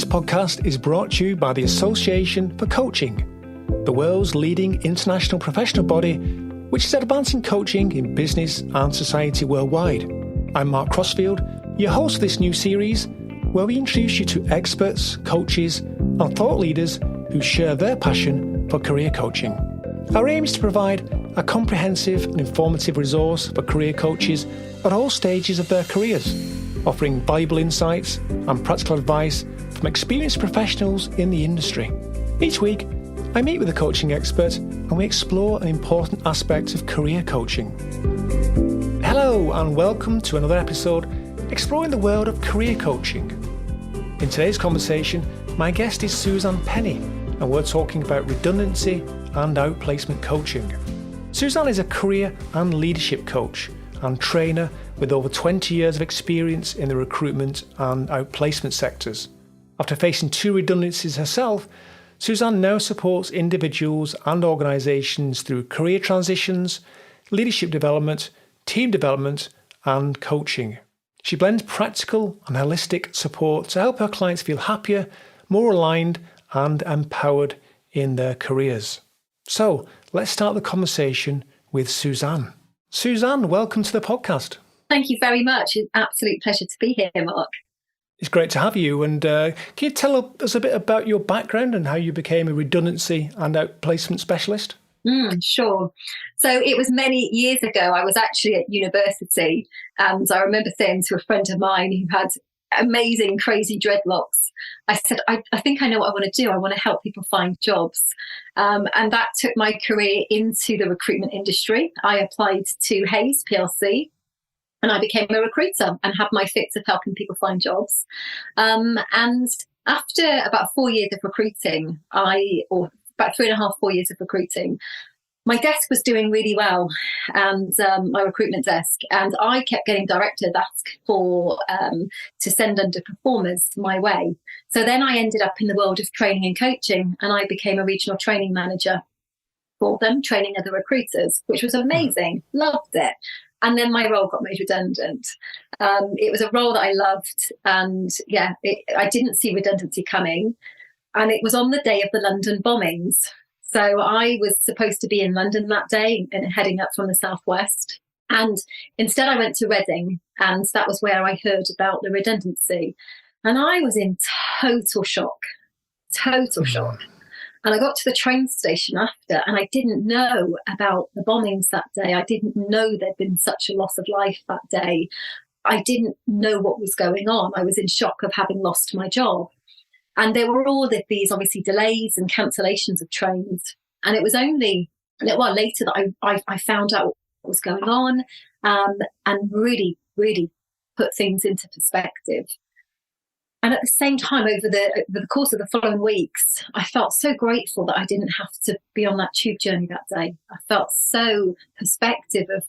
podcast is brought to you by the Association for Coaching, the world's leading international professional body which is advancing coaching in business and society worldwide. I'm Mark Crossfield, your host of this new series, where we introduce you to experts, coaches and thought leaders who share their passion for career coaching. Our aim is to provide a comprehensive and informative resource for career coaches at all stages of their careers, offering valuable insights and practical advice from experienced professionals in the industry. Each week, I meet with a coaching expert and we explore an important aspect of career coaching. Hello and welcome to another episode exploring the world of career coaching. In today's conversation, my guest is Suzanne Penny and we're talking about redundancy and outplacement coaching. Suzanne is a career and leadership coach and trainer with over 20 years of experience in the recruitment and outplacement sectors. After facing 2 redundancies herself, Suzanne now supports individuals and organisations through career transitions, leadership development, team development and coaching. She blends practical and holistic support to help her clients feel happier, more aligned and empowered in their careers. So let's start the conversation with Suzanne. Suzanne, welcome to the podcast. Thank you very much. It's an absolute pleasure to be here, Mark. It's great to have you. And can you tell us a bit about your background and how you became a redundancy and outplacement specialist? Sure. So it was many years ago. I was actually at university and I remember saying to a friend of mine who had amazing, crazy dreadlocks, I said, I think I know what I want to do. I want to help people find jobs. And that took my career into the recruitment industry. I applied to Hayes PLC. And I became a recruiter and had my fix of helping people find jobs. And after about 4 years of recruiting, or about 3.5, 4 years of recruiting, my desk was doing really well, and my recruitment desk, and I kept getting directors ask for to send underperformers my way. So then I ended up in the world of training and coaching, and I became a regional training manager for them, training other recruiters, which was amazing. Loved it. And then my role got made redundant. It was a role that I loved. And I didn't see redundancy coming. And it was on the day of the London bombings. So I was supposed to be in London that day and heading up from the southwest. And instead I went to Reading. And that was where I heard about the redundancy. And I was in total shock. And I got to the train station after, and I didn't know about the bombings that day. I didn't know there'd been such a loss of life that day. I didn't know what was going on. I was in shock of having lost my job. And there were all of these, obviously, delays and cancellations of trains. And it was only a little while later that I found out what was going on, and really, really put things into perspective. And at the same time, over the course of the following weeks, I felt so grateful that I didn't have to be on that tube journey that day. I felt so perspective of,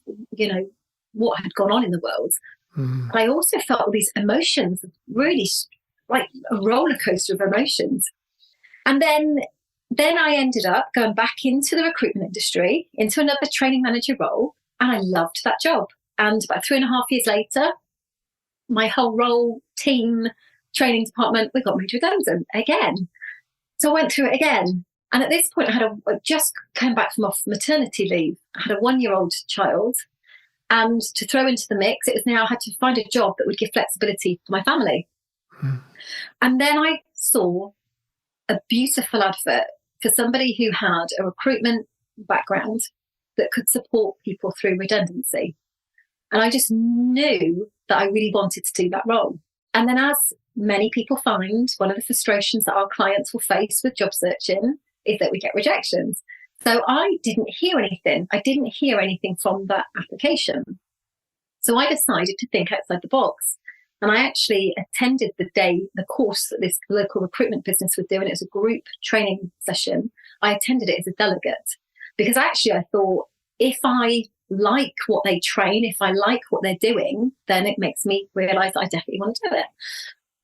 what had gone on in the world. But I also felt all these emotions, really like a roller coaster of emotions. And then I ended up going back into the recruitment industry, into another training manager role, and I loved that job. And about 3.5 years later, my whole role, team, training department, we got made redundant again. So I went through it again. And at this point, I just came back from off maternity leave. I had a 1-year-old child. And to throw into the mix, it was now I had to find a job that would give flexibility for my family. And then I saw a beautiful advert for somebody who had a recruitment background that could support people through redundancy. And I just knew that I really wanted to do that role. And then, as many people find, one of the frustrations that our clients will face with job searching is that we get rejections. So I didn't hear anything. I didn't hear anything from that application. So I decided to think outside the box. And I actually attended the course that this local recruitment business was doing. It was a group training session. I attended it as a delegate because actually I thought, if I like what they train, if I like what they're doing, then it makes me realise that I definitely want to do it.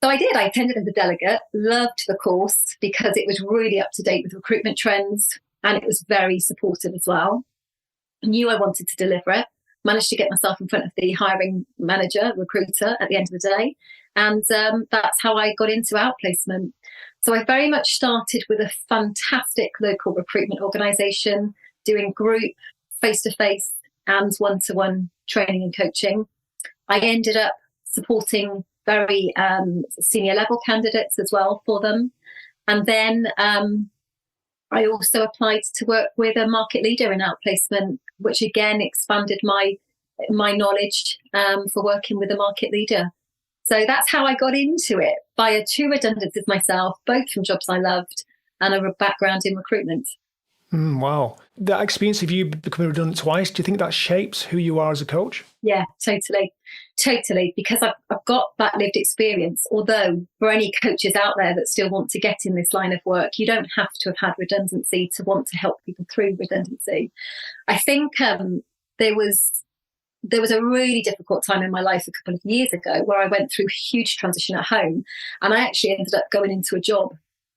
So I did. I attended as a delegate, loved the course because it was really up to date with recruitment trends and it was very supportive as well. I knew I wanted to deliver it, managed to get myself in front of the hiring manager, recruiter at the end of the day. And that's how I got into Outplacement. So I very much started with a fantastic local recruitment organisation, doing group, face-to-face and one-to-one training and coaching. I ended up supporting very senior level candidates as well for them. And then I also applied to work with a market leader in outplacement, which again expanded my knowledge for working with a market leader. So that's how I got into it, via 2 redundancies myself, both from jobs I loved and a background in recruitment. Wow. That experience of you becoming redundant twice, do you think that shapes who you are as a coach? Yeah, totally. Because I've got that lived experience. Although for any coaches out there that still want to get in this line of work, you don't have to have had redundancy to want to help people through redundancy. I think there was a really difficult time in my life a couple of years ago where I went through a huge transition at home, and I actually ended up going into a job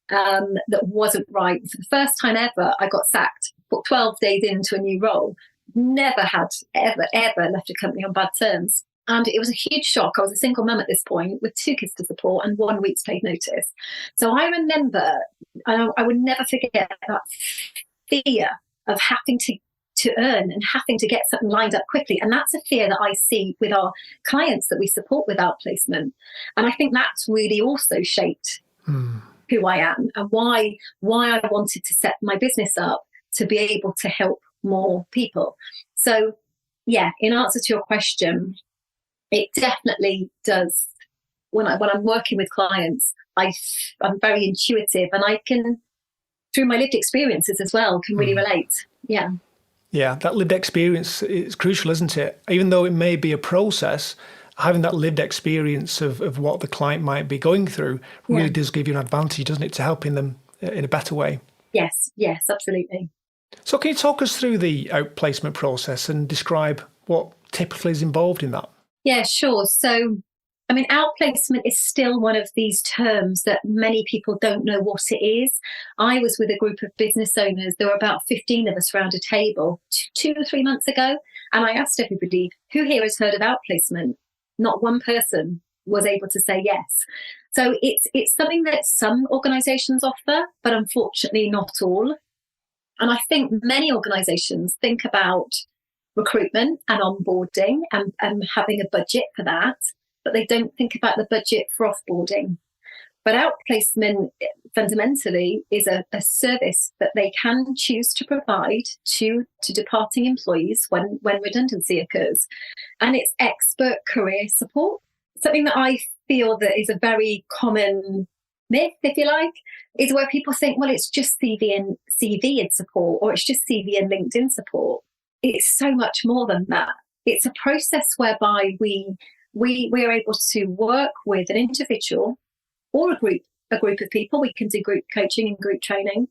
that wasn't right. For the first time ever, I got sacked. 12 days into a new role. Never had ever left a company on bad terms. And it was a huge shock. I was a single mum at this point with 2 kids to support and 1 week's paid notice. So I remember, I would never forget that fear of having to earn and having to get something lined up quickly. And that's a fear that I see with our clients that we support with outplacement. And I think that's really also shaped who I am and why I wanted to set my business up to be able to help more people. So yeah, in answer to your question, it definitely does. When I'm working with clients, I'm very intuitive, and I can, through my lived experiences as well, can really relate. Yeah. Yeah, that lived experience is crucial, isn't it? Even though it may be a process, having that lived experience of what the client might be going through really does give you an advantage, doesn't it, to helping them in a better way? Yes, absolutely. So can you talk us through the outplacement process and describe what typically is involved in that? Yeah, sure. So, I mean, outplacement is still one of these terms that many people don't know what it is. I was with a group of business owners. There were about 15 of us around a table 2 or 3 months ago. And I asked everybody, who here has heard of outplacement? Not one person was able to say yes. So it's something that some organisations offer, but unfortunately not all. And I think many organisations think about recruitment and onboarding and having a budget for that, but they don't think about the budget for offboarding. But outplacement fundamentally is a service that they can choose to provide to departing employees when redundancy occurs. And it's expert career support, something that I feel that is a very common myth, if you like, is where people think, well, it's just CV and support, or it's just CV and LinkedIn support. It's so much more than that. It's a process whereby we are able to work with an individual or a group of people. We can do group coaching and group training,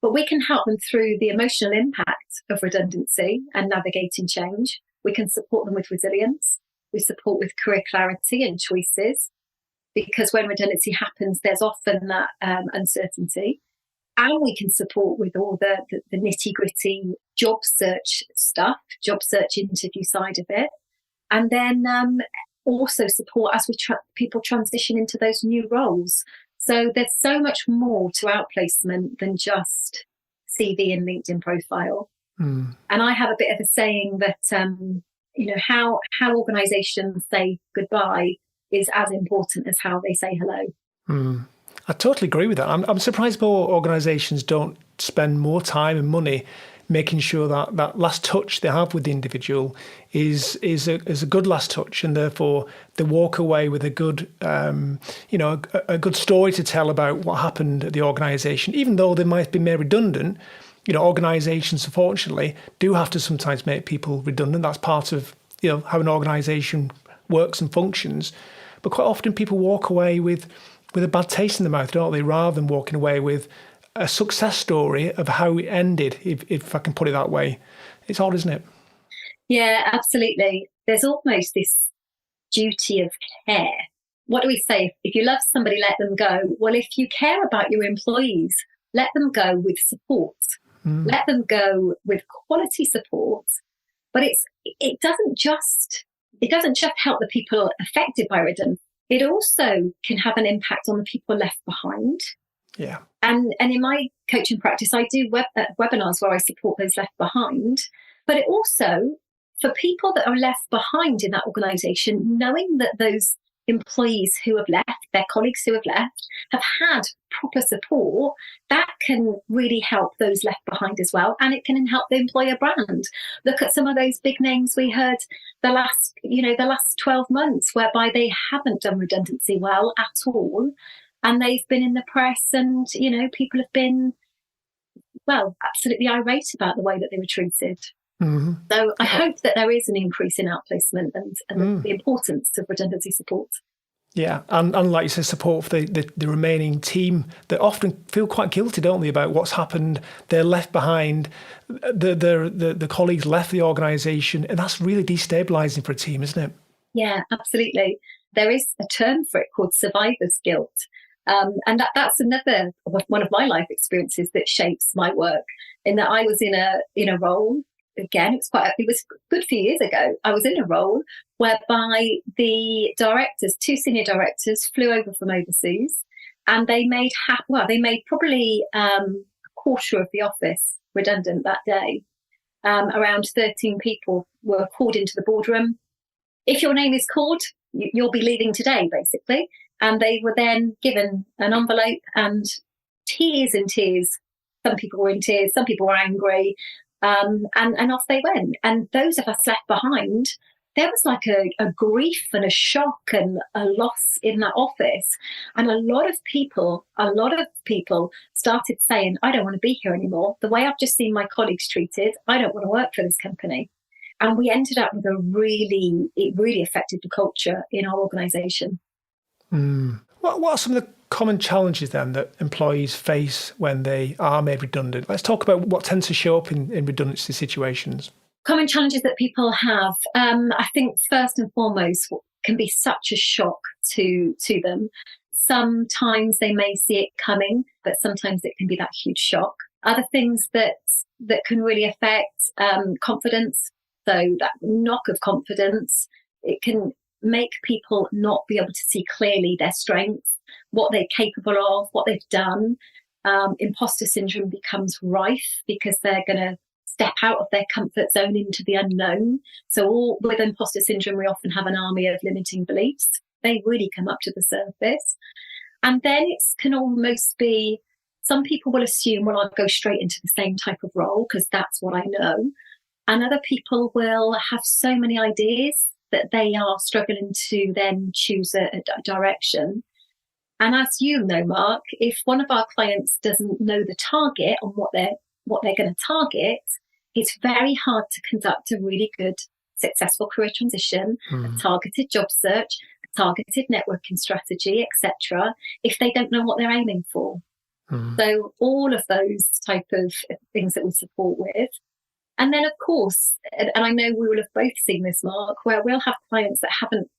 but we can help them through the emotional impact of redundancy and navigating change. We can support them with resilience. We support with career clarity and choices, because when redundancy happens, there's often that uncertainty. And we can support with all the nitty-gritty job search stuff, job search interview side of it. And then also support as people transition into those new roles. So there's so much more to outplacement than just CV and LinkedIn profile. And I have a bit of a saying that, how organisations say goodbye is as important as how they say hello. I totally agree with that. I'm surprised more organisations don't spend more time and money making sure that last touch they have with the individual is a good last touch, and therefore they walk away with a good a good story to tell about what happened at the organisation. Even though they might be made redundant, organisations unfortunately do have to sometimes make people redundant. That's part of how an organisation works and functions. But quite often people walk away with a bad taste in the mouth, don't they? Rather than walking away with a success story of how it ended, if I can put it that way. It's odd, isn't it? Yeah, absolutely. There's almost this duty of care. What do we say? If you love somebody, let them go. Well, if you care about your employees, let them go with support. Let them go with quality support. But it doesn't just help the people affected by redundancy. It also can have an impact on the people left behind. Yeah. And in my coaching practice, I do webinars where I support those left behind. But it also, for people that are left behind in that organisation, knowing that those employees who have left, their colleagues who have left, have had proper support, that can really help those left behind as well. And it can help the employer brand. Look at some of those big names we heard the last 12 months, whereby they haven't done redundancy well at all. And they've been in the press and, people have been, absolutely irate about the way that they were treated. Mm-hmm. So I hope that there is an increase in outplacement and the importance of redundancy support. Yeah, and like you said, support for the remaining team that often feel quite guilty, don't they, about what's happened. They're left behind. The colleagues left the organisation, and that's really destabilising for a team, isn't it? Yeah, absolutely. There is a term for it called survivor's guilt. And that's another one of my life experiences that shapes my work, in that I was in a role. Again, it was a good few years ago. I was in a role whereby the directors, 2 senior directors, flew over from overseas, and they made probably a quarter of the office redundant that day. Around 13 people were called into the boardroom. If your name is called, you'll be leaving today, basically. And they were then given an envelope, and tears and tears. Some people were in tears, some people were angry. And off they went. And those of us left behind, there was like a grief and a shock and a loss in that office. And a lot of people started saying, I don't want to be here anymore. The way I've just seen my colleagues treated, I don't want to work for this company. And we ended up with it really affected the culture in our organisation. What are some of the common challenges then that employees face when they are made redundant? Let's talk about what tends to show up in redundancy situations. Common challenges that people have, I think first and foremost, can be such a shock to them. Sometimes they may see it coming, but sometimes it can be that huge shock. Other things that can really affect confidence, so that knock of confidence, it can make people not be able to see clearly their strengths, what they're capable of, what they've done. Imposter syndrome becomes rife because they're going to step out of their comfort zone into the unknown. So with imposter syndrome, we often have an army of limiting beliefs. They really come up to the surface. And then it can almost be, some people will assume, well, I'll go straight into the same type of role because that's what I know. And other people will have so many ideas that they are struggling to then choose a direction. And as you know, Mark, if one of our clients doesn't know the target on what they're going to target, it's very hard to conduct a really good, successful career transition, a targeted job search, a targeted networking strategy, etc., if they don't know what they're aiming for. So all of those type of things that we support with. And then, of course, and I know we will have both seen this, Mark, where we'll have clients that haven't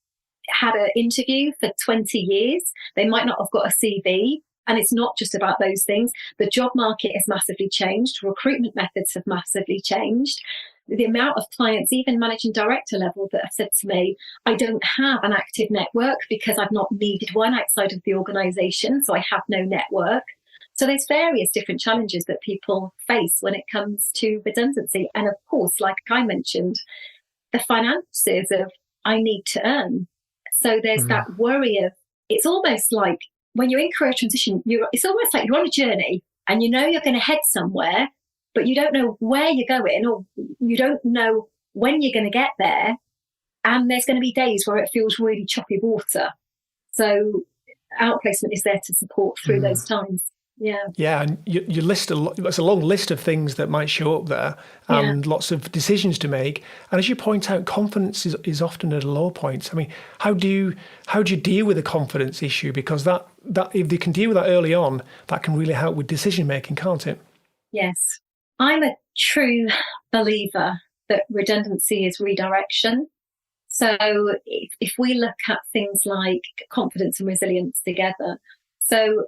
had an interview for 20 years. They might not have got a CV. And it's not just about those things. The job market has massively changed. Recruitment methods have massively changed. The amount of clients, even managing director level, that have said to me, I don't have an active network because I've not needed one outside of the organisation. So I have no network. So there's various different challenges that people face when it comes to redundancy. And of course, like I mentioned, the finances of I need to earn. So there's that worry of, it's almost like when you're in career transition, it's almost like you're on a journey and you're going to head somewhere, but you don't know where you're going, or you don't know when you're going to get there. And there's going to be days where it feels really choppy water. So outplacement is there to support through those times. Yeah, and you list it's a long list of things that might show up there, and lots of decisions to make. And as you point out, confidence is often at a low point. I mean, how do you deal with the confidence issue? Because that if they can deal with that early on, that can really help with decision making, can't it? Yes, I'm a true believer that redundancy is redirection. So if we look at things like confidence and resilience together, so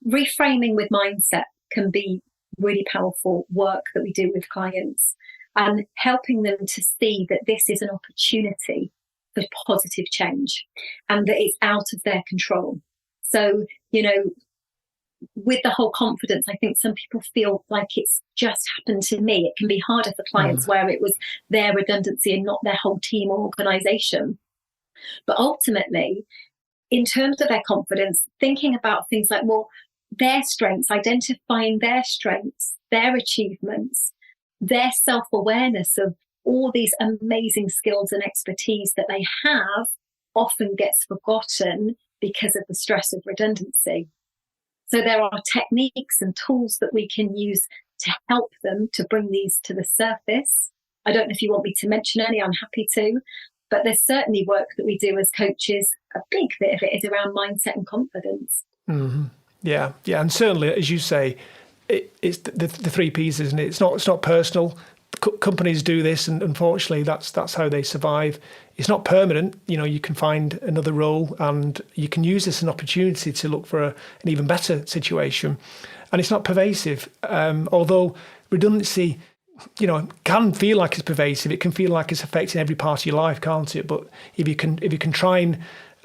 reframing with mindset can be really powerful work that we do with clients, and helping them to see that this is an opportunity for positive change and that it's out of their control. So, with the whole confidence, I think some people feel like it's just happened to me. It can be harder for clients where it was their redundancy and not their whole team or organization. But ultimately, in terms of their confidence, thinking about things like, well, their strengths, identifying their strengths, their achievements, their self-awareness of all these amazing skills and expertise that they have often gets forgotten because of the stress of redundancy. So there are techniques and tools that we can use to help them to bring these to the surface. I don't know if you want me to mention any, I'm happy to, but there's certainly work that we do as coaches. A big bit of it is around mindset and confidence. Mm-hmm. Yeah. And certainly, as you say, it's the three P's, isn't it? It's not personal. Companies do this, and unfortunately, that's how they survive. It's not permanent. You can find another role, and you can use this as an opportunity to look for an even better situation. And it's not pervasive, although redundancy, can feel like it's pervasive. It can feel like it's affecting every part of your life, can't it? But if you can try and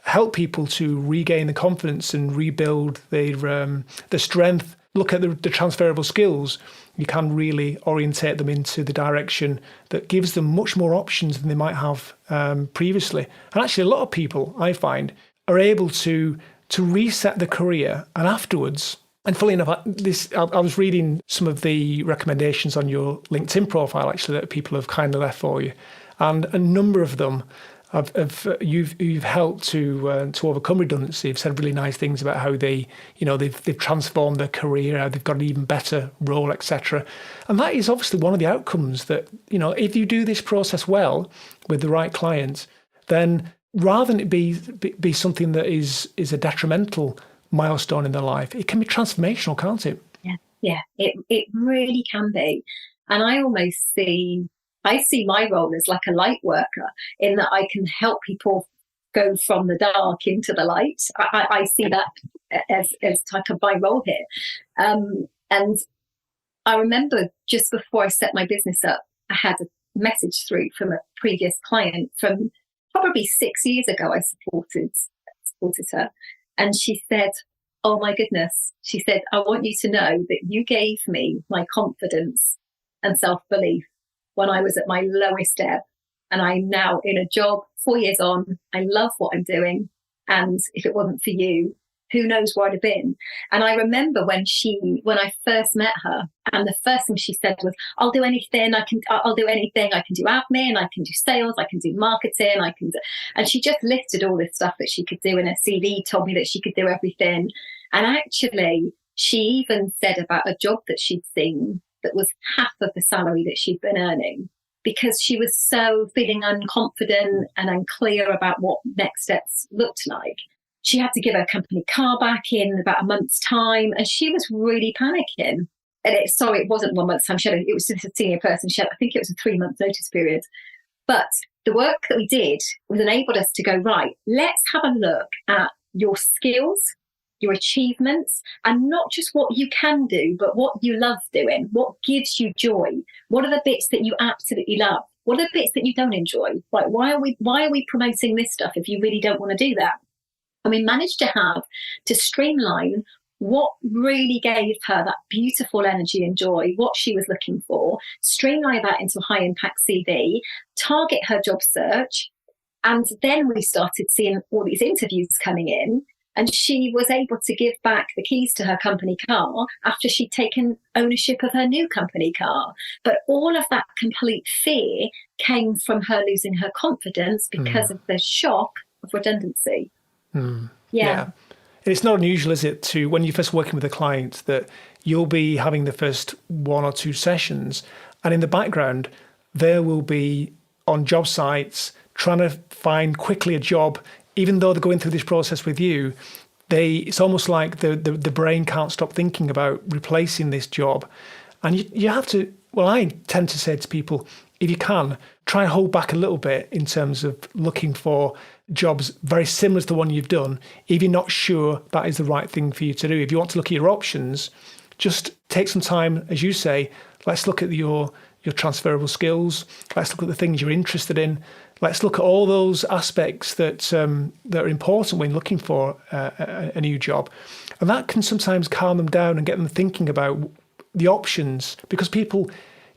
help people to regain the confidence and rebuild their strength, look at the transferable skills, you can really orientate them into the direction that gives them much more options than they might have previously. And actually, a lot of people, I find, are able to reset their career, and afterwards, and fully enough, I was reading some of the recommendations on your LinkedIn profile, actually, that people have kindly left for you, and a number of them you've helped to overcome redundancy. You've said really nice things about how they've transformed their career, how they've got an even better role, etc. And that is obviously one of the outcomes that, if you do this process well with the right clients, then rather than it be something that is a detrimental milestone in their life, it can be transformational, can't it? Yeah, it really can be. And I see my role as like a light worker, in that I can help people go from the dark into the light. I see that as type of my role here. And I remember just before I set my business up, I had a message through from a previous client from probably 6 years ago. I supported her. And she said, "Oh my goodness," she said, "I want you to know that you gave me my confidence and self-belief when I was at my lowest ebb. And I'm now in a job 4 years on. I love what I'm doing. And if it wasn't for you, who knows where I'd have been." And I remember when I first met her, and the first thing she said was, "I'll do anything. I'll do anything. I can do admin. I can do sales. I can do marketing. And she just listed all this stuff that she could do in her CV, told me that she could do everything. And actually, she even said about a job that she'd seen that was half of the salary that she'd been earning, because she was so feeling unconfident and unclear about what next steps looked like. She had to give her company car back in about a month's time, and she was really panicking. And it wasn't 1 month's time. It was just a senior person. I think it was a 3-month notice period. But the work that we did was enabled us to go, right, let's have a look at your skills, your achievements, and not just what you can do, but what you love doing, what gives you joy. What are the bits that you absolutely love? What are the bits that you don't enjoy? Like, why are we promoting this stuff if you really don't want to do that? And we managed to streamline what really gave her that beautiful energy and joy, what she was looking for, streamline that into a high impact CV, target her job search. And then we started seeing all these interviews coming in. And she was able to give back the keys to her company car after she'd taken ownership of her new company car. But all of that complete fear came from her losing her confidence because of the shock of redundancy. Yeah. And it's not unusual, is it, to when you're first working with a client, that you'll be having the first 1 or 2 sessions, and in the background, there will be on job sites trying to find quickly a job. Even though they're going through this process with you, it's almost like the brain can't stop thinking about replacing this job. And you have to, I tend to say to people, if you can, try and hold back a little bit in terms of looking for jobs very similar to the one you've done, if you're not sure that is the right thing for you to do. If you want to look at your options, just take some time, as you say, let's look at your your transferable skills. Let's look at the things you're interested in. Let's look at all those aspects that are important when looking for a new job. And that can sometimes calm them down and get them thinking about the options, because people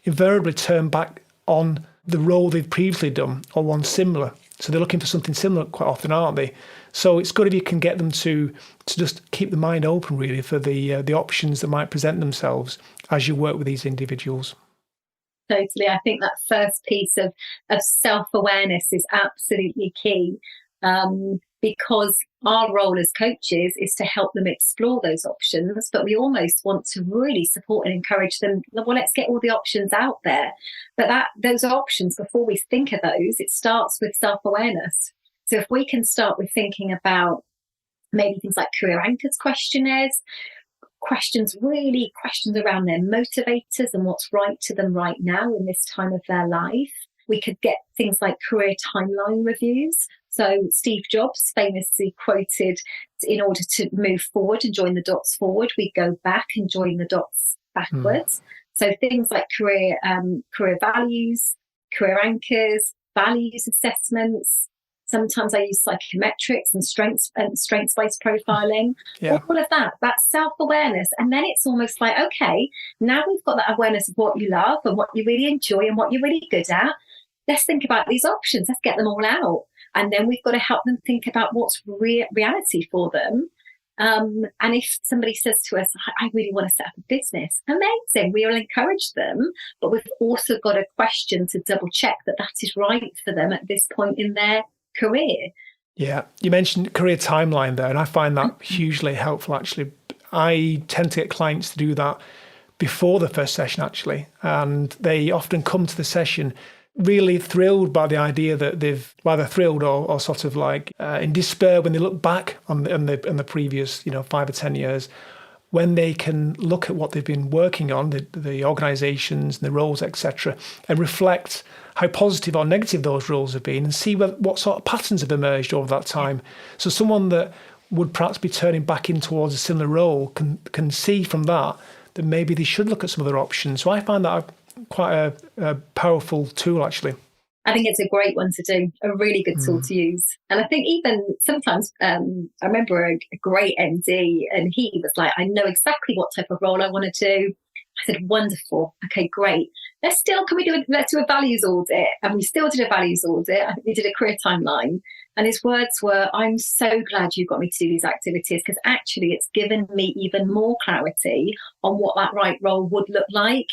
invariably turn back on the role they've previously done or one similar. So they're looking for something similar quite often, aren't they? So it's good if you can get them to just keep the mind open, really, for the options that might present themselves as you work with these individuals. Totally. I think that first piece of self-awareness is absolutely key, because our role as coaches is to help them explore those options, but we almost want to really support and encourage them. Well, let's get all the options out there. But those options, before we think of those, it starts with self-awareness. So if we can start with thinking about maybe things like career anchors questionnaires, questions around their motivators and what's right to them right now in this time of their life. We could get things like career timeline reviews. So Steve Jobs famously quoted, in order to move forward and join the dots forward, we go back and join the dots backwards. So things like career values, career anchors, values assessments. Sometimes I use psychometrics and strengths-based profiling. Yeah. All of that's self-awareness. And then it's almost like, okay, now we've got that awareness of what you love and what you really enjoy and what you're really good at. Let's think about these options. Let's get them all out. And then we've got to help them think about what's reality for them. And if somebody says to us, I really want to set up a business, amazing. We will encourage them, but we've also got a question to double check that is right for them at this point in their career. Yeah, you mentioned career timeline there, and I find that hugely helpful, actually. I tend to get clients to do that before the first session, actually, and they often come to the session really thrilled by the idea that they're thrilled or sort of like in despair when they look back on the previous 5 or 10 years, when they can look at what they've been working on, the organisations and the roles, etc., and reflect how positive or negative those roles have been and see what sort of patterns have emerged over that time. So someone that would perhaps be turning back in towards a similar role can see from that maybe they should look at some other options. So I find that quite a powerful tool, actually. I think it's a great one to do, a really good tool to use. And I think even sometimes, I remember a great MD, and he was like, I know exactly what type of role I want to do. I said, wonderful. Okay, great. Let's do a values audit. And we still did a values audit. I think we did a career timeline. And his words were, I'm so glad you got me to do these activities, because actually it's given me even more clarity on what that right role would look like.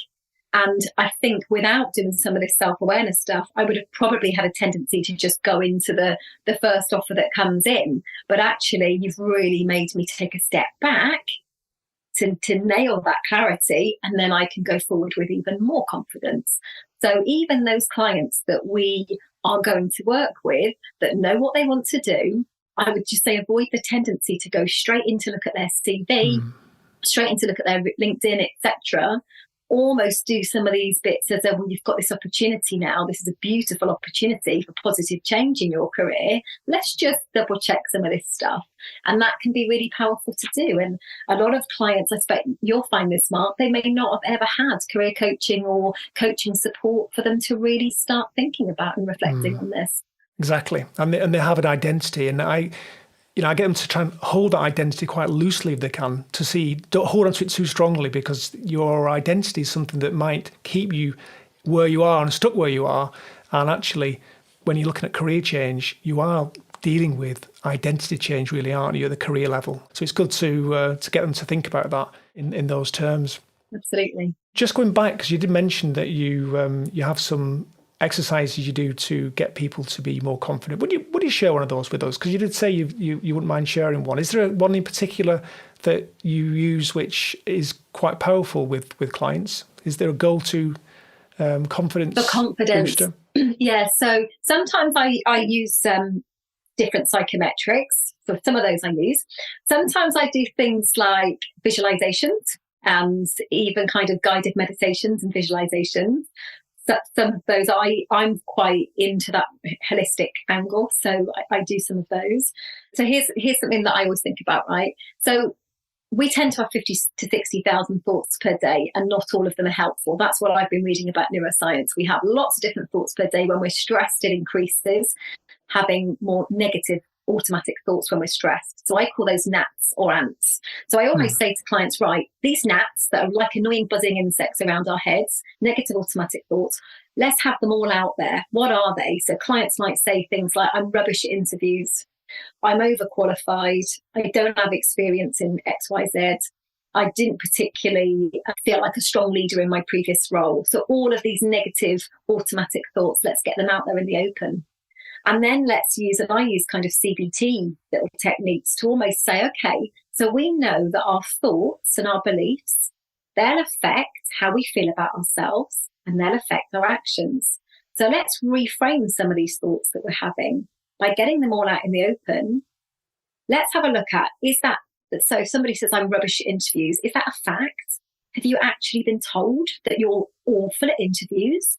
And I think without doing some of this self-awareness stuff, I would have probably had a tendency to just go into the first offer that comes in. But actually, you've really made me take a step back to nail that clarity, and then I can go forward with even more confidence. So even those clients that we are going to work with that know what they want to do, I would just say avoid the tendency to go straight in to look at their CV, straight in to look at their LinkedIn, etc. Almost do some of these bits as well, you've got this opportunity now. This is a beautiful opportunity for positive change in your career. Let's just double check some of this stuff. And that can be really powerful to do. And a lot of clients, I expect you'll find this, Mark, they may not have ever had career coaching or coaching support for them to really start thinking about and reflecting on this. Exactly. And they have an identity. And I get them to try and hold that identity quite loosely if they can, to see, don't hold on to it too strongly, because your identity is something that might keep you where you are and stuck where you are. And actually, when you're looking at career change, you are dealing with identity change, really, aren't you, at the career level? So it's good to get them to think about that in those terms. Absolutely. Just going back, because you did mention that you have some exercises you do to get people to be more confident. Would you share one of those with us? Because you did say you wouldn't mind sharing one. Is there one in particular that you use which is quite powerful with clients? Is there a go-to confidence booster? Yeah, so sometimes I use different psychometrics. So some of those I use. Sometimes I do things like visualizations and even kind of guided meditations and visualizations. Some of those, I'm quite into that holistic angle, so I do some of those. So here's something that I always think about, right? So we tend to have 50 to 60,000 thoughts per day, and not all of them are helpful. That's what I've been reading about neuroscience. We have lots of different thoughts per day. When we're stressed, it increases, having more negative automatic thoughts when we're stressed. So I call those gnats or ants. So I always say to clients, right, these gnats that are like annoying buzzing insects around our heads, negative automatic thoughts, let's have them all out there. What are they? So clients might say things like, I'm rubbish at interviews. I'm overqualified. I don't have experience in XYZ. I didn't particularly feel like a strong leader in my previous role. So all of these negative automatic thoughts, let's get them out there in the open. And then let's use, and I use kind of CBT little techniques to almost say, okay, so we know that our thoughts and our beliefs, they'll affect how we feel about ourselves, and they'll affect our actions. So let's reframe some of these thoughts that we're having by getting them all out in the open. Let's have a look at, is that, so if somebody says I'm rubbish at interviews, is that a fact? Have you actually been told that you're awful at interviews?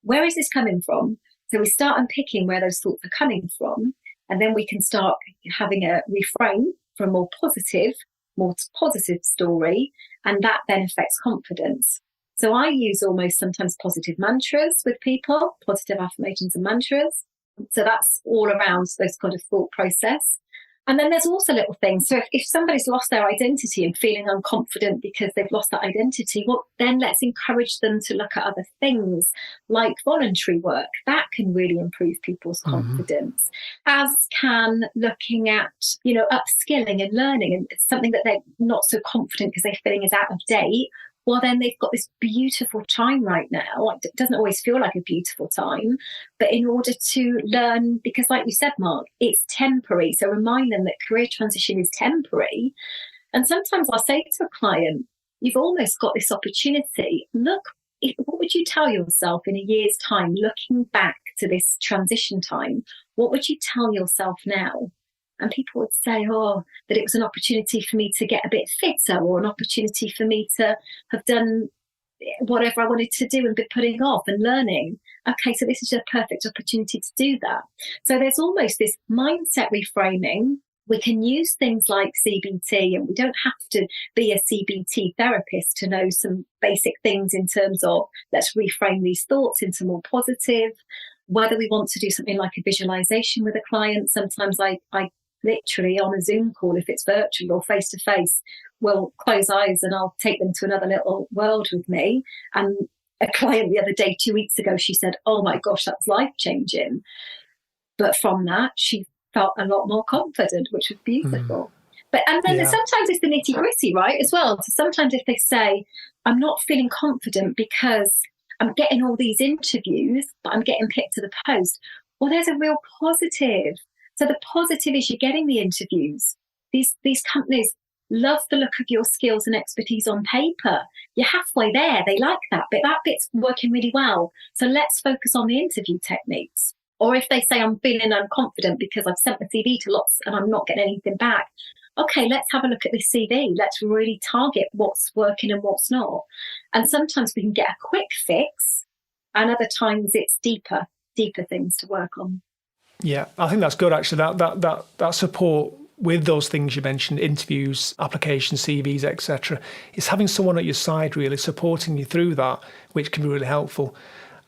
Where is this coming from? So we start unpicking where those thoughts are coming from, and then we can start having a reframe for a more positive story, and that then affects confidence. So I use almost sometimes positive mantras with people, positive affirmations and mantras. So that's all around those kind of thought process. And then there's also little things. So if somebody's lost their identity and feeling unconfident because they've lost that identity, well, then let's encourage them to look at other things like voluntary work. That can really improve people's confidence, as can looking at, upskilling and learning. And it's something that they're not so confident because they're feeling is out of date. Well, then they've got this beautiful time right now. It doesn't always feel like a beautiful time, but in order to learn, because like you said, Mark, it's temporary. So remind them that career transition is temporary. And sometimes I'll say to a client, you've almost got this opportunity. Look, what would you tell yourself in a year's time, looking back to this transition time? What would you tell yourself now? And people would say, that it was an opportunity for me to get a bit fitter, or an opportunity for me to have done whatever I wanted to do and been putting off and learning. Okay, so this is a perfect opportunity to do that. So there's almost this mindset reframing. We can use things like CBT, and we don't have to be a CBT therapist to know some basic things in terms of let's reframe these thoughts into more positive. Whether we want to do something like a visualization with a client, sometimes I literally on a Zoom call, if it's virtual or face to face, will close eyes and I'll take them to another little world with me. And a client the other day, 2 weeks ago, she said, oh my gosh, that's life changing. But from that, she felt a lot more confident, which was beautiful. And then sometimes it's the nitty gritty, right, as well. So sometimes if they say, I'm not feeling confident because I'm getting all these interviews, but I'm getting picked to the post. Well, there's a real positive. So the positive is you're getting the interviews. These companies love the look of your skills and expertise on paper. You're halfway there. They like that, but that bit's working really well. So let's focus on the interview techniques. Or if they say I'm feeling unconfident because I've sent my CV to lots and I'm not getting anything back. Okay, let's have a look at this CV. Let's really target what's working and what's not. And sometimes we can get a quick fix, and other times it's deeper things to work on. Yeah, I think that's good, actually, that support with those things you mentioned, interviews, applications, CVs, etc. It's having someone at your side really supporting you through that, which can be really helpful.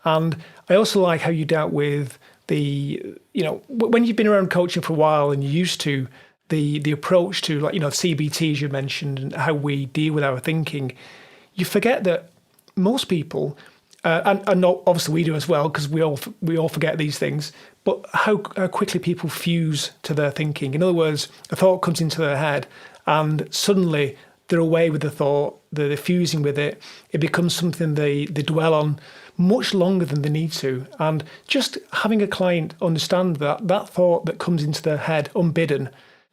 And I also like how you dealt with when you've been around coaching for a while and you're used to the approach to, like, CBT, as you mentioned, and how we deal with our thinking, you forget that most people, and obviously we do as well, because we all forget these things, but how quickly people fuse to their thinking. In other words, a thought comes into their head and suddenly they're away with the thought, they're fusing with it. It becomes something they dwell on much longer than they need to. And just having a client understand that thought that comes into their head unbidden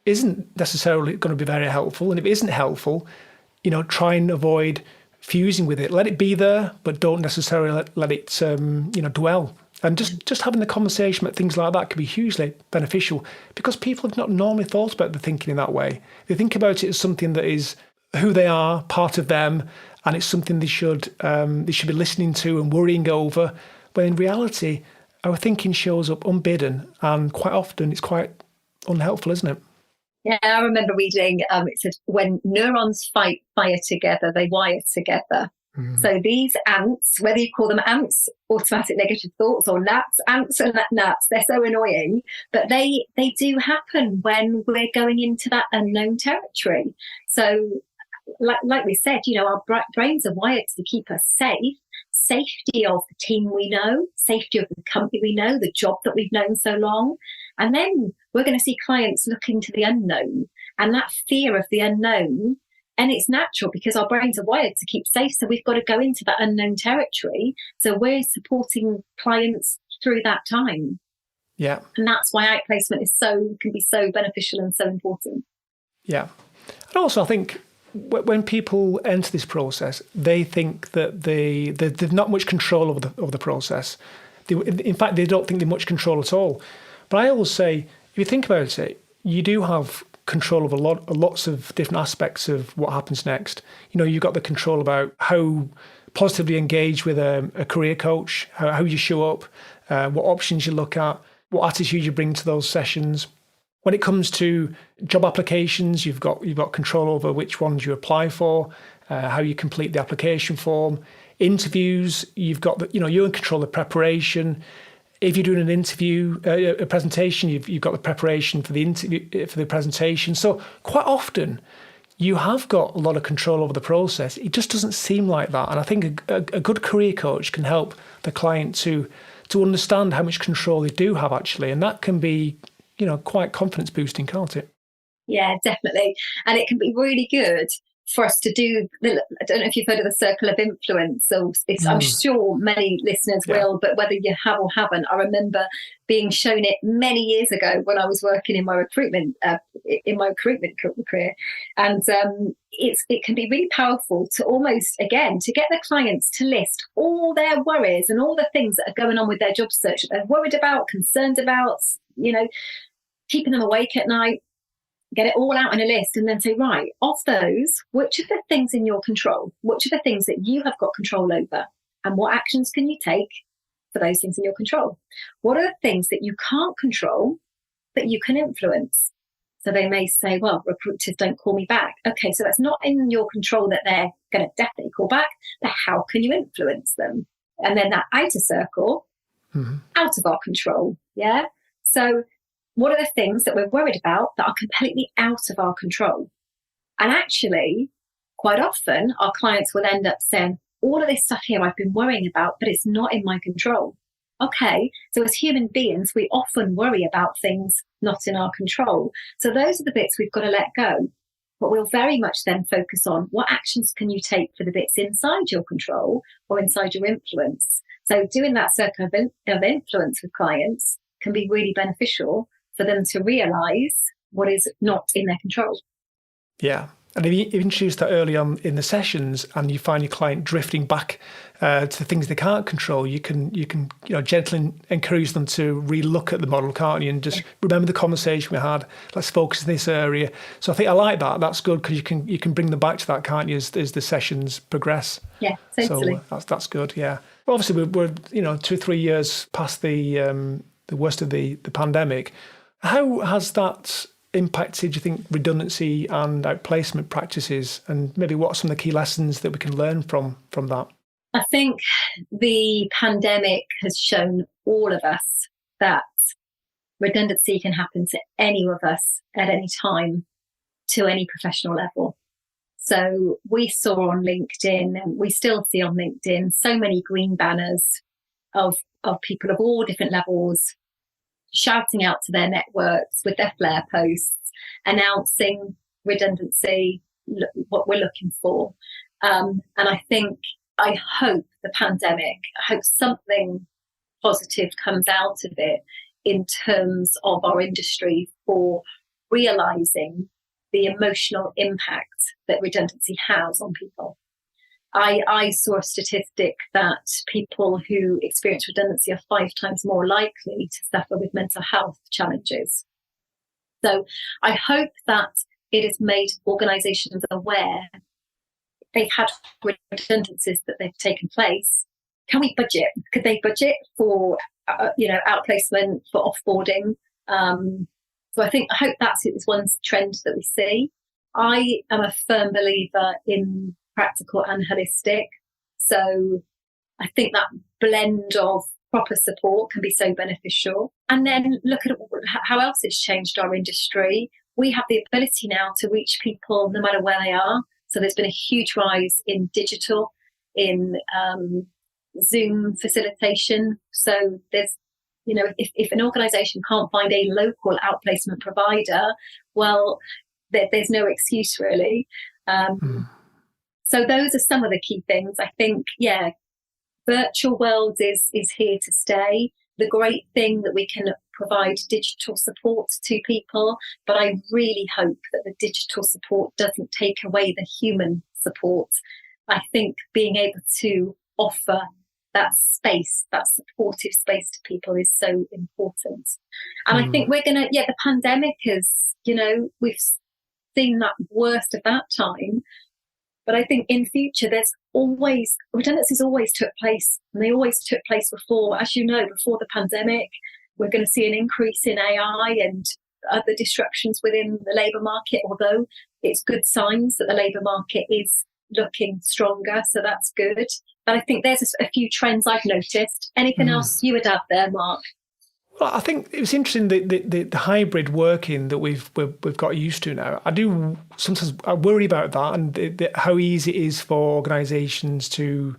isn't necessarily going to be very helpful. And if it isn't helpful, try and avoid fusing with it. Let it be there, but don't necessarily let it dwell. And just having the conversation about things like that can be hugely beneficial, because people have not normally thought about the thinking in that way. They think about it as something that is who they are, part of them, and it's something they should be listening to and worrying over. But in reality, our thinking shows up unbidden, and quite often it's quite unhelpful, isn't it? Yeah, I remember reading, it said, when neurons fight fire together, they wire together. So these ants, whether you call them ants, automatic negative thoughts, or gnats, ants and gnats, they're so annoying, but they do happen when we're going into that unknown territory. So like we said, our brains are wired to keep us safe. Safety of the team we know, safety of the company we know, the job that we've known so long. And then we're going to see clients looking to the unknown, and that fear of the unknown. And it's natural because our brains are wired to keep safe. So we've got to go into that unknown territory. So we're supporting clients through that time. Yeah. And that's why outplacement can be so beneficial and so important. Yeah. And also, I think when people enter this process, they think that they've not much control over the process. In fact, they don't think they've much control at all. But I always say, if you think about it, you do have control over lots of different aspects of what happens next. You've got the control about how positively engage with a career coach, how you show up, what options you look at, what attitude you bring to those sessions. When it comes to job applications, you've got control over which ones you apply for, how you complete the application form. Interviews, you've got you're in control of the preparation. If you're doing an interview, a presentation, you've got the preparation for the interview, for the presentation. So quite often, you have got a lot of control over the process. It just doesn't seem like that. And I think a good career coach can help the client to understand how much control they do have actually, and that can be quite confidence boosting, can't it? Yeah, definitely. And it can be really good for us to do. I don't know if you've heard of the circle of influence. So I'm sure many listeners will, but whether you have or haven't, I remember being shown it many years ago when I was working in my recruitment career, and it can be really powerful to almost to get the clients to list all their worries and all the things that are going on with their job search that they're worried about, concerned about, keeping them awake at night. Get it all out in a list and then say, right, of those, which are the things in your control? Which are the things that you have got control over? And what actions can you take for those things in your control? What are the things that you can't control that you can influence? So they may say, well, recruiters don't call me back. Okay, so that's not in your control that they're going to definitely call back, but how can you influence them? And then that outer circle, out of our control. Yeah. So what are the things that we're worried about that are completely out of our control? And actually, quite often, our clients will end up saying, all of this stuff here I've been worrying about, but it's not in my control. Okay, so as human beings, we often worry about things not in our control. So those are the bits we've got to let go. But we'll very much then focus on what actions can you take for the bits inside your control or inside your influence. So doing that circle of influence with clients can be really beneficial for them to realise what is not in their control. Yeah. And if you introduce that early on in the sessions and you find your client drifting back to things they can't control, you can gently encourage them to re-look at the model, can't you? And just remember the conversation we had. Let's focus in this area. So I think I like that. That's good because you can bring them back to that, can't you, as the sessions progress? Yeah, totally. So that's good. Yeah. Well, obviously we're 2 or 3 years past the worst of the pandemic. How has that impacted, do you think, redundancy and outplacement practices, and maybe what are some of the key lessons that we can learn from that? I think the pandemic has shown all of us that redundancy can happen to any of us at any time to any professional level. So we saw on LinkedIn, and we still see on LinkedIn, so many green banners of people of all different levels shouting out to their networks with their flair posts, announcing redundancy, what we're looking for. And I hope the pandemic, I hope something positive comes out of it in terms of our industry for realising the emotional impact that redundancy has on people. I saw a statistic that people who experience redundancy are 5 times more likely to suffer with mental health challenges. So I hope that it has made organisations aware they've had redundancies that they've taken place. Can we budget? Could they budget for outplacement, for offboarding? So I hope is one trend that we see. I am a firm believer in practical and holistic. So I think that blend of proper support can be so beneficial. And then look at how else it's changed our industry. We have the ability now to reach people no matter where they are. So there's been a huge rise in digital, in Zoom facilitation. So there's, if an organisation can't find a local outplacement provider, well, there's no excuse really. So those are some of the key things. I think, virtual worlds is here to stay. The great thing that we can provide digital support to people, but I really hope that the digital support doesn't take away the human support. I think being able to offer that space, that supportive space to people is so important. And I think we're going to, the pandemic is, we've seen that worst of that time. But I think in future, redundancies always took place, and they always took place before. As you know, before the pandemic, we're going to see an increase in AI and other disruptions within the labour market, although it's good signs that the labour market is looking stronger, so that's good. But I think there's a few trends I've noticed. Anything else you would add there, Mark? Well, I think it was interesting the hybrid working that we've got used to now. I worry about that and how easy it is for organisations to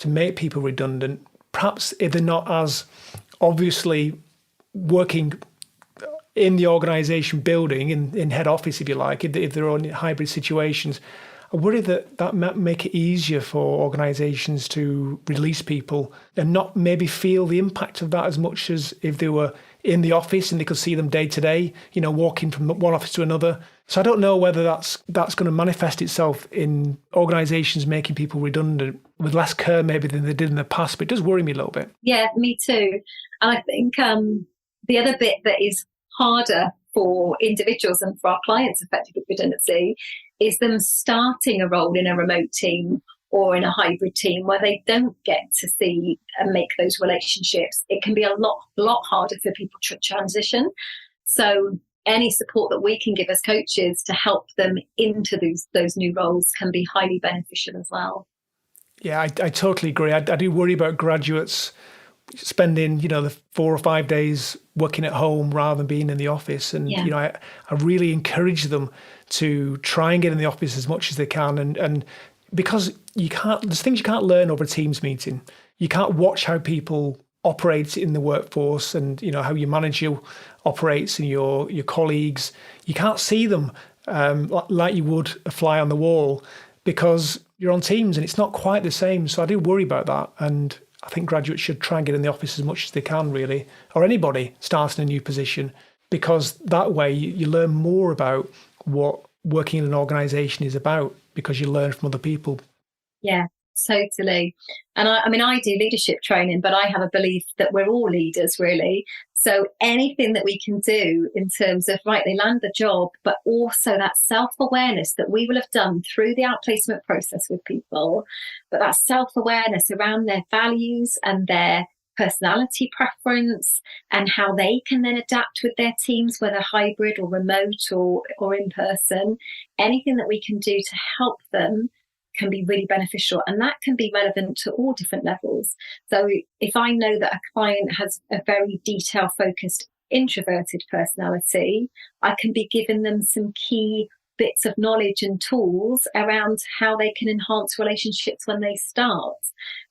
make people redundant. Perhaps if they're not as obviously working in the organisation building in head office, if you like, if they're on hybrid situations. I worry that might make it easier for organisations to release people and not maybe feel the impact of that as much as if they were in the office and they could see them day to day, walking from one office to another. So I don't know whether that's going to manifest itself in organisations making people redundant with less care maybe than they did in the past, but it does worry me a little bit. Yeah, me too. And I think the other bit that is harder for individuals and for our clients affected with redundancy is them starting a role in a remote team or in a hybrid team where they don't get to see and make those relationships. It can be a lot harder for people to transition. So any support that we can give as coaches to help them into those new roles can be highly beneficial as well. Yeah, I totally agree. I do worry about graduates spending, the 4 or 5 days working at home rather than being in the office. And, I really encourage them to try and get in the office as much as they can. And because there's things you can't learn over a Teams meeting. You can't watch how people operate in the workforce and, how your manager operates and your colleagues. You can't see them like you would a fly on the wall because you're on Teams and it's not quite the same. So I do worry about that. And I think graduates should try and get in the office as much as they can, really, or anybody starting a new position, because that way you learn more about what working in an organisation is about because you learn from other people. Yeah, totally. And I do leadership training, but I have a belief that we're all leaders, really. So anything that we can do in terms of, they land the job, but also that self-awareness that we will have done through the outplacement process with people, but that self-awareness around their values and their personality preference and how they can then adapt with their teams, whether hybrid or remote or in person, anything that we can do to help them can be really beneficial, and that can be relevant to all different levels. So if I know that a client has a very detail focused introverted personality, I can be giving them some key bits of knowledge and tools around how they can enhance relationships when they start.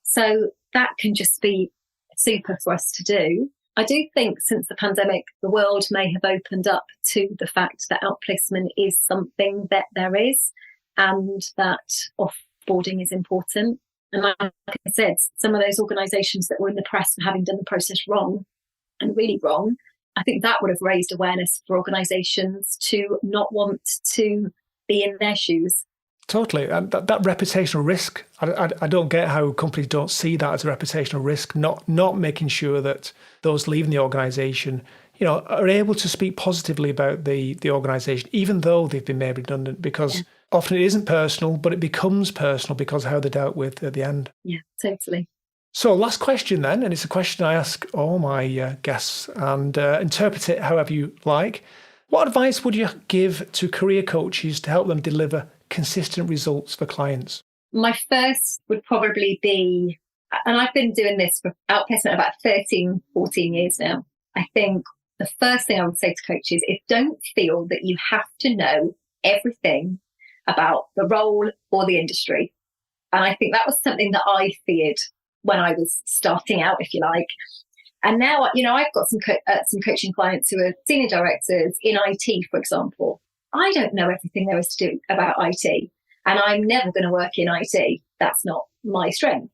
So that can just be super for us to do. I do think since the pandemic, the world may have opened up to the fact that outplacement is something that there is, and that offboarding is important. And like I said, some of those organisations that were in the press for having done the process wrong and really wrong, I think that would have raised awareness for organisations to not want to be in their shoes. Totally. And that reputational risk, I don't get how companies don't see that as a reputational risk, not making sure that those leaving the organisation, are able to speak positively about the organisation, even though they've been made redundant, because often it isn't personal, but it becomes personal because of how they're dealt with at the end. Yeah, totally. So last question then, and it's a question I ask all my guests, and interpret it however you like. What advice would you give to career coaches to help them deliver consistent results for clients? My first would probably be, and I've been doing this for Outplacement about 13, 14 years now. I think the first thing I would say to coaches is don't feel that you have to know everything about the role or the industry. And I think that was something that I feared when I was starting out, if you like. And now, I've got some coaching clients who are senior directors in IT, for example. I don't know everything there is to do about IT, and I'm never going to work in IT. That's not my strength.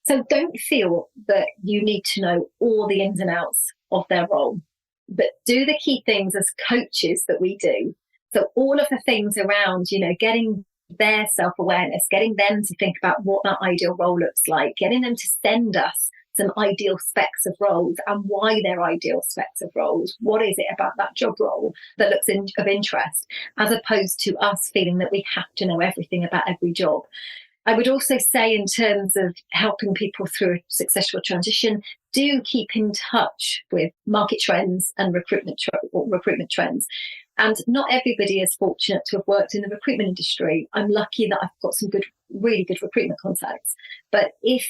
So don't feel that you need to know all the ins and outs of their role, but do the key things as coaches that we do. So all of the things around, getting their self-awareness, getting them to think about what that ideal role looks like, getting them to send us some ideal specs of roles and why they're ideal specs of roles. What is it about that job role that looks of interest, as opposed to us feeling that we have to know everything about every job. I would also say, in terms of helping people through a successful transition, do keep in touch with market trends and recruitment trends. And not everybody is fortunate to have worked in the recruitment industry. I'm lucky that I've got some really good recruitment contacts. But if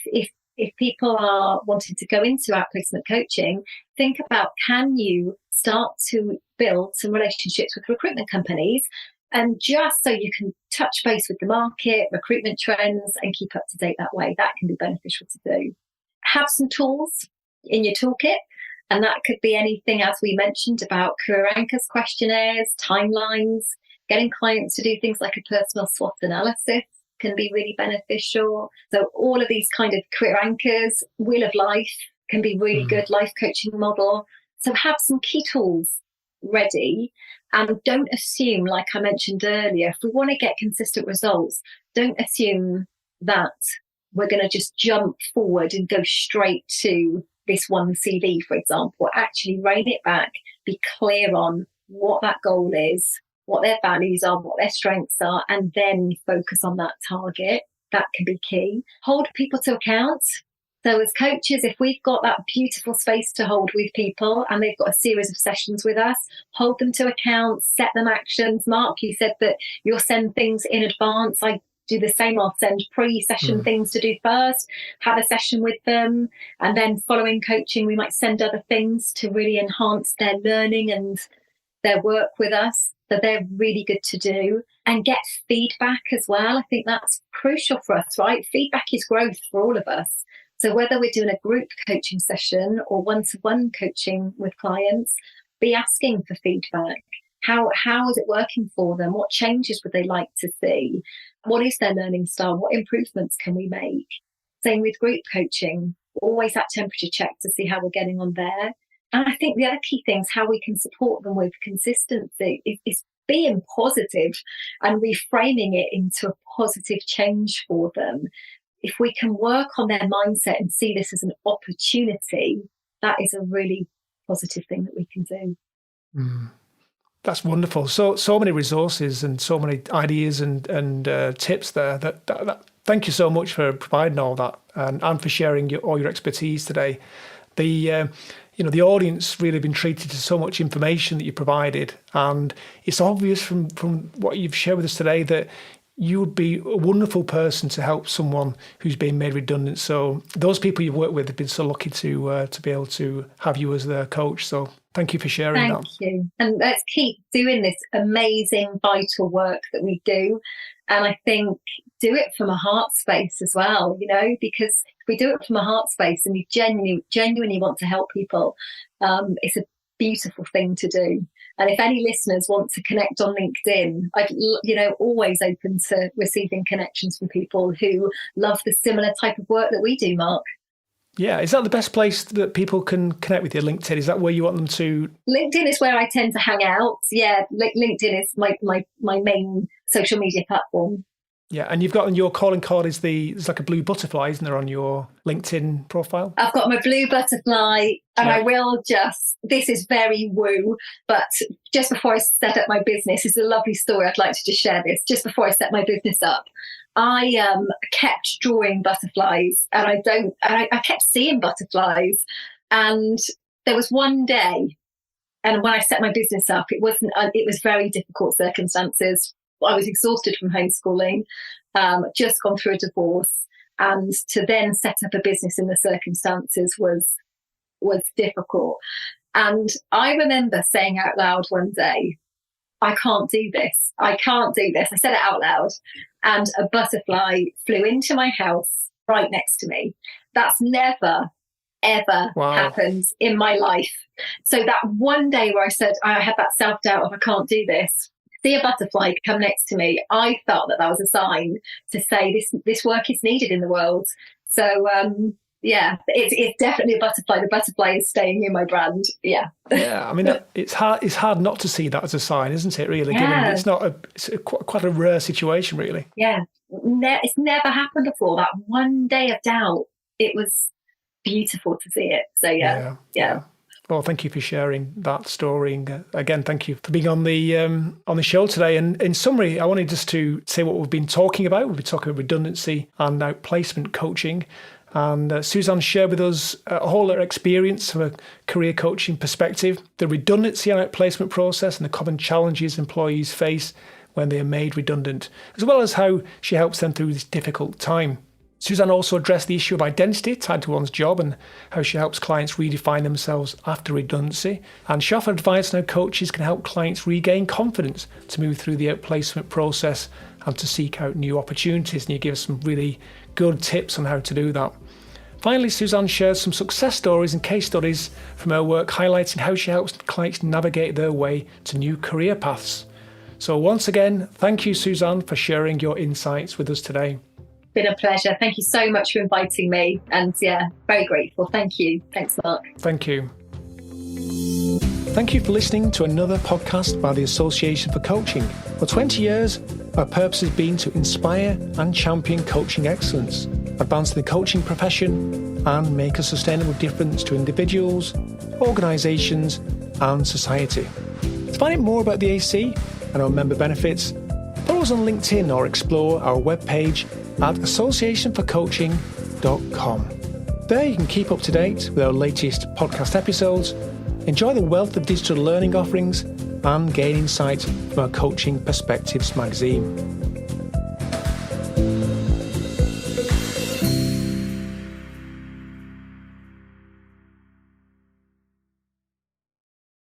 people are wanting to go into outplacement coaching, think about, can you start to build some relationships with recruitment companies? And just so you can touch base with the market, recruitment trends, and keep up to date that way, that can be beneficial to do. Have some tools in your toolkit. And that could be anything, as we mentioned, about career anchors, questionnaires, timelines. Getting clients to do things like a personal SWOT analysis can be really beneficial. So all of these kind of career anchors, Wheel of Life can be really good, life coaching model. So have some key tools ready, and don't assume, like I mentioned earlier, if we want to get consistent results, don't assume that we're going to just jump forward and go straight to this one CV, for example. Actually rein it back, be clear on what that goal is, what their values are, what their strengths are, and then focus on that target. That can be key. Hold people to account. So as coaches, if we've got that beautiful space to hold with people and they've got a series of sessions with us, hold them to account, set them actions. Mark, you said that you'll send things in advance. I do the same. I'll send pre-session things to do first, have a session with them, and then following coaching, we might send other things to really enhance their learning and their work with us. So they're really good to do. And get feedback as well. I think that's crucial for us, right? Feedback is growth for all of us. So whether we're doing a group coaching session or one-to-one coaching with clients, be asking for feedback. How is it working for them? What changes would they like to see? What is their learning style? What improvements can we make? Same with group coaching, always that temperature check to see how we're getting on there. And I think the other key thing is how we can support them with consistency is being positive and reframing it into a positive change for them. If we can work on their mindset and see this as an opportunity, that is a really positive thing that we can do. That's wonderful. So many resources and so many ideas and tips there. That thank you so much for providing all that and for sharing all your expertise today. The audience really been treated to so much information that you provided, and it's obvious from what you've shared with us today that you would be a wonderful person to help someone who's been made redundant. So those people you've worked with have been so lucky to be able to have you as their coach. So thank you for sharing that. Thank you. And let's keep doing this amazing, vital work that we do. And I think do it from a heart space as well, because if we do it from a heart space and we genuinely want to help people, it's a beautiful thing to do. And if any listeners want to connect on LinkedIn, I'm always open to receiving connections from people who love the similar type of work that we do, Mark. Yeah, is that the best place that people can connect with you, LinkedIn? Is that where you want them to? LinkedIn is where I tend to hang out. Yeah, LinkedIn is my main social media platform. Yeah, and you've got on your calling card there's like a blue butterfly, isn't there, on your LinkedIn profile? I've got my blue butterfly, and I will this is very woo, but just before I set up my business, it's a lovely story. I'd like to just share this. Just before I set my business up, I kept drawing butterflies, and I kept seeing butterflies. And there was one day, And when I set my business up, it was very difficult circumstances. I was exhausted from homeschooling, just gone through a divorce, and to then set up a business in the circumstances was difficult. And I remember saying out loud one day, I can't do this. I can't do this. I said it out loud, and a butterfly flew into my house right next to me. That's never, ever happened in my life. So that one day where I said, I had that self-doubt of I can't do this, see a butterfly come next to me, I felt that was a sign to say this work is needed in the world. So it's definitely a butterfly. The butterfly is staying in my brand. Yeah. Yeah. I mean, it's hard not to see that as a sign, isn't it? Really, given it's quite a rare situation, really. Yeah. It's never happened before. That one day of doubt, it was beautiful to see it. So yeah. Well, thank you for sharing that story. And again, thank you for being on the show today. And in summary, I wanted just to say what we've been talking about. We've been talking about redundancy and outplacement coaching. And Suzanne shared with us a whole lot of experience from a career coaching perspective, the redundancy and outplacement process and the common challenges employees face when they are made redundant, as well as how she helps them through this difficult time. Suzanne also addressed the issue of identity tied to one's job and how she helps clients redefine themselves after redundancy. And she offered advice on how coaches can help clients regain confidence to move through the outplacement process and to seek out new opportunities. And you give us some really good tips on how to do that. Finally, Suzanne shares some success stories and case studies from her work, highlighting how she helps clients navigate their way to new career paths. So once again, thank you, Suzanne, for sharing your insights with us today. Been a pleasure. Thank you so much for inviting me. And very grateful. Thank you. Thanks, Mark. Thank you. Thank you for listening to another podcast by the Association for Coaching. For 20 years, our purpose has been to inspire and champion coaching excellence, advance the coaching profession, and make a sustainable difference to individuals, organisations, and society. To find out more about the AC and our member benefits, follow us on LinkedIn or explore our webpage at associationforcoaching.com. There you can keep up to date with our latest podcast episodes, enjoy the wealth of digital learning offerings, and gain insight from our Coaching Perspectives magazine.